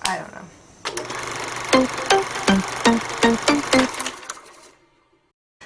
I don't know.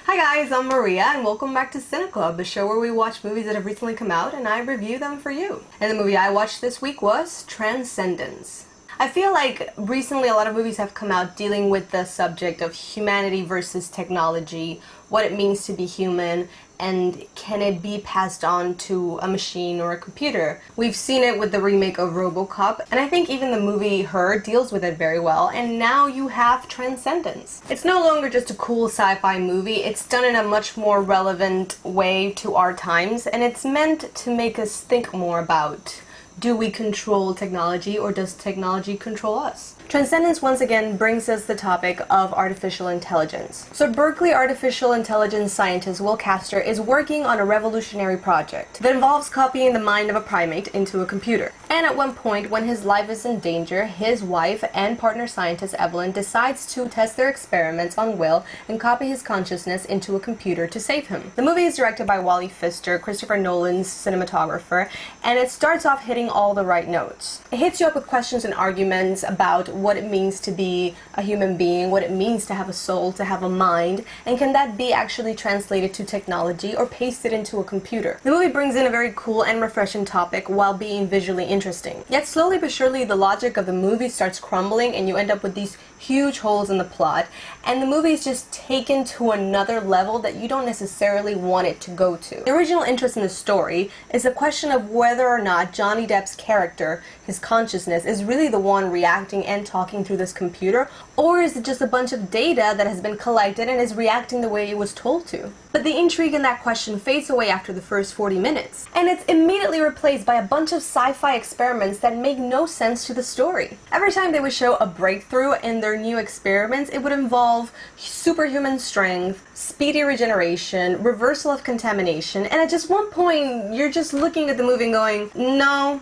Hi guys, I'm Maria and welcome back to Cine Club, the show where we watch movies that have recently come out and I review them for you. And the movie I watched this week was Transcendence. I feel like recently a lot of movies have come out dealing with the subject of humanity versus technology, what it means to be human, and can it be passed on to a machine or a computer. We've seen it with the remake of RoboCop, and I think even the movie Her deals with it very well, and now you have Transcendence. It's no longer just a cool sci-fi movie, it's done in a much more relevant way to our times, and it's meant to make us think more about, do we control technology or does technology control us? Transcendence once again brings us the topic of artificial intelligence. So Berkeley artificial intelligence scientist Will Castor is working on a revolutionary project that involves copying the mind of a primate into a computer. And at one point, when his life is in danger, his wife and partner scientist Evelyn decides to test their experiments on Will and copy his consciousness into a computer to save him. The movie is directed by Wally Pfister, Christopher Nolan's cinematographer, and it starts off hitting all the right notes. It hits you up with questions and arguments about what it means to be a human being, what it means to have a soul, to have a mind, and can that be actually translated to technology or pasted into a computer? The movie brings in a very cool and refreshing topic while being visually interesting. Yet slowly but surely the logic of the movie starts crumbling and you end up with these huge holes in the plot, and the movie is just taken to another level that you don't necessarily want it to go to. The original interest in the story is the question of whether or not Johnny Depp's character, his consciousness, is really the one reacting and talking through this computer, or is it just a bunch of data that has been collected and is reacting the way it was told to? But the intrigue in that question fades away after the first 40 minutes, and it's immediately replaced by a bunch of sci-fi experiments that make no sense to the story. Every time they would show a breakthrough in their new experiments, it would involve superhuman strength, speedy regeneration, reversal of contamination, and at just one point you're just looking at the movie and going, no.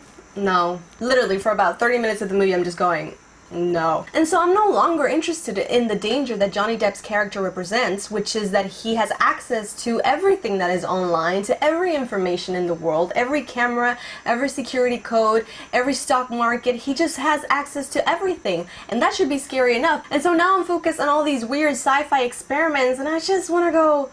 Literally for about 30 minutes of the movie I'm just going, no. And so I'm no longer interested in the danger that Johnny Depp's character represents, which is that he has access to everything that is online, to every information in the world, every camera, every security code, every stock market. He just has access to everything, and that should be scary enough. And so now I'm focused on all these weird sci-fi experiments, and I just want to go,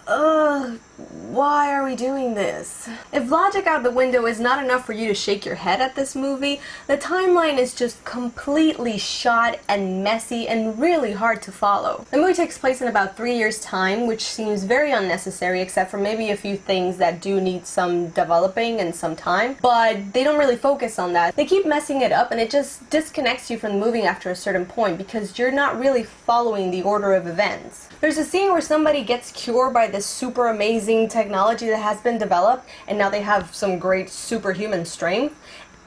ugh, why are we doing this? If logic out the window is not enough for you to shake your head at this movie, the timeline is just completely shot and messy and really hard to follow. The movie takes place in about 3 years' time, which seems very unnecessary except for maybe a few things that do need some developing and some time, but they don't really focus on that. They keep messing it up and it just disconnects you from the movie after a certain point because you're not really following the order of events. There's a scene where somebody gets cured by this super amazing technology that has been developed, and now they have some great superhuman strength,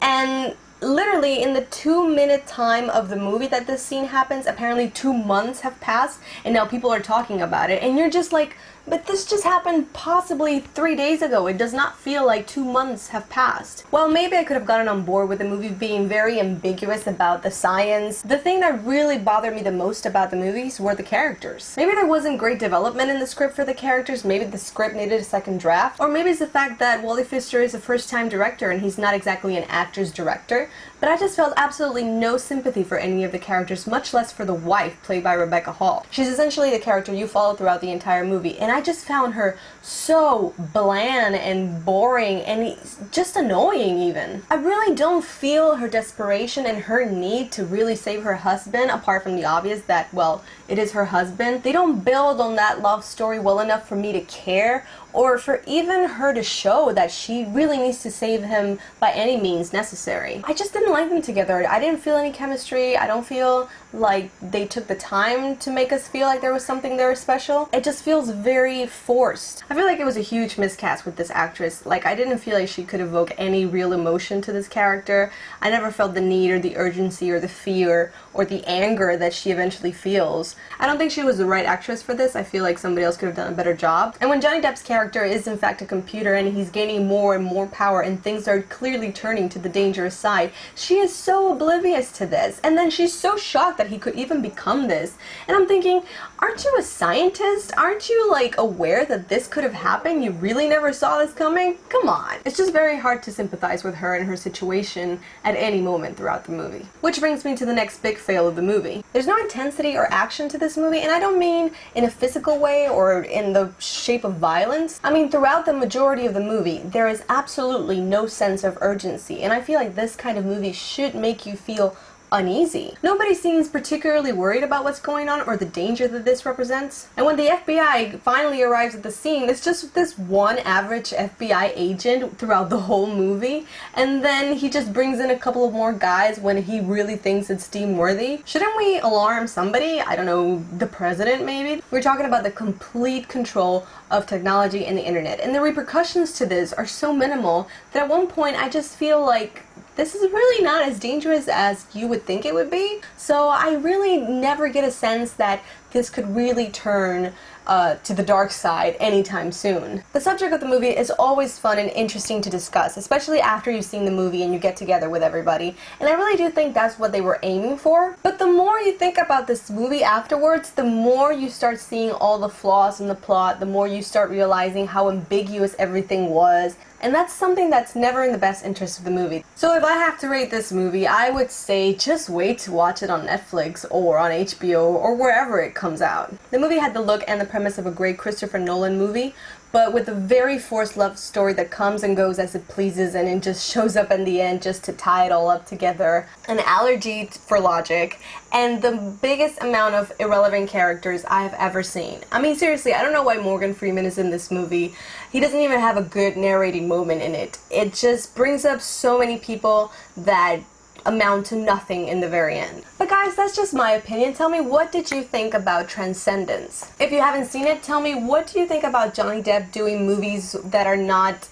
and literally in the 2-minute time of the movie that this scene happens, apparently 2 months have passed and now people are talking about it, and you're just like, but this just happened possibly 3 days ago. It does not feel like 2 months have passed. Well, maybe I could have gotten on board with the movie being very ambiguous about the science. The thing that really bothered me the most about the movies were the characters. Maybe there wasn't great development in the script for the characters, maybe the script needed a second draft, or maybe it's the fact that Wally Pfister is a first-time director and he's not exactly an actor's director, but I just felt absolutely no sympathy for any of the characters, much less for the wife, played by Rebecca Hall. She's essentially the character you follow throughout the entire movie, and I just found her so bland and boring and just annoying even. I really don't feel her desperation and her need to really save her husband, apart from the obvious that, well, it is her husband. They don't build on that love story well enough for me to care, or for even her to show that she really needs to save him by any means necessary. I just didn't like them together. I didn't feel any chemistry. I don't feel like they took the time to make us feel like there was something there special. It just feels very forced. I feel like it was a huge miscast with this actress. Like, I didn't feel like she could evoke any real emotion to this character. I never felt the need or the urgency or the fear or the anger that she eventually feels. I don't think she was the right actress for this. I feel like somebody else could have done a better job. And when Johnny Depp's character character is in fact a computer and he's gaining more and more power and things are clearly turning to the dangerous side, she is so oblivious to this. And then she's so shocked that he could even become this. And I'm thinking, aren't you a scientist? Aren't you like aware that this could have happened? You really never saw this coming? Come on. It's just very hard to sympathize with her and her situation at any moment throughout the movie. Which brings me to the next big fail of the movie. There's no intensity or action to this movie, and I don't mean in a physical way or in the shape of violence. I mean, throughout the majority of the movie, there is absolutely no sense of urgency, and I feel like this kind of movie should make you feel uneasy. Nobody seems particularly worried about what's going on or the danger that this represents. And when the FBI finally arrives at the scene, it's just this one average FBI agent throughout the whole movie, and then he just brings in a couple of more guys when he really thinks it's steam-worthy. Shouldn't we alarm somebody? I don't know, the president maybe? We're talking about the complete control of technology and the internet, and the repercussions to this are so minimal that at one point I just feel like this is really not as dangerous as you would think it would be. So I really never get a sense that this could really turn to the dark side anytime soon. The subject of the movie is always fun and interesting to discuss, especially after you've seen the movie and you get together with everybody. And I really do think that's what they were aiming for. But the more you think about this movie afterwards, the more you start seeing all the flaws in the plot, the more you start realizing how ambiguous everything was. And that's something that's never in the best interest of the movie. So if I have to rate this movie, I would say just wait to watch it on Netflix or on HBO or wherever it comes out. The movie had the look and the premise of a great Christopher Nolan movie, but with a very forced love story that comes and goes as it pleases and it just shows up in the end just to tie it all up together, an allergy for logic, and the biggest amount of irrelevant characters I have ever seen. I mean, seriously, I don't know why Morgan Freeman is in this movie. He doesn't even have a good narrating moment in it. It just brings up so many people that amount to nothing in the very end. But guys, that's just my opinion. Tell me, what did you think about Transcendence? If you haven't seen it, tell me, what do you think about Johnny Depp doing movies that are not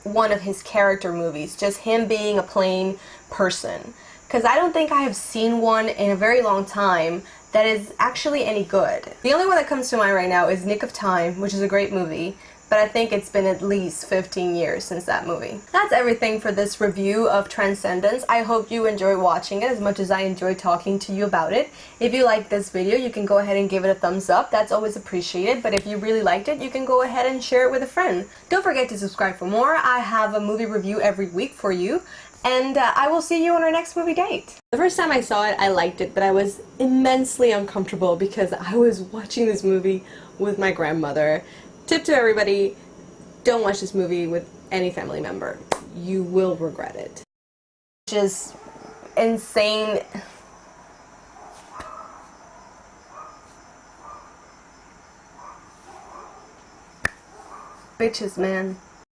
one of his character movies, just him being a plain person? Because I don't think I have seen one in a very long time that is actually any good. The only one that comes to mind right now is Nick of Time, which is a great movie, but I think it's been at least 15 years since that movie. That's everything for this review of Transcendence. I hope you enjoy watching it as much as I enjoy talking to you about it. If you liked this video, you can go ahead and give it a thumbs up. That's always appreciated. But if you really liked it, you can go ahead and share it with a friend. Don't forget to subscribe for more. I have a movie review every week for you. And I will see you on our next movie date. The first time I saw it, I liked it, but I was immensely uncomfortable because I was watching this movie with my grandmother. Tip to everybody, don't watch this movie with any family member. You will regret it. Just insane. Bitches, man.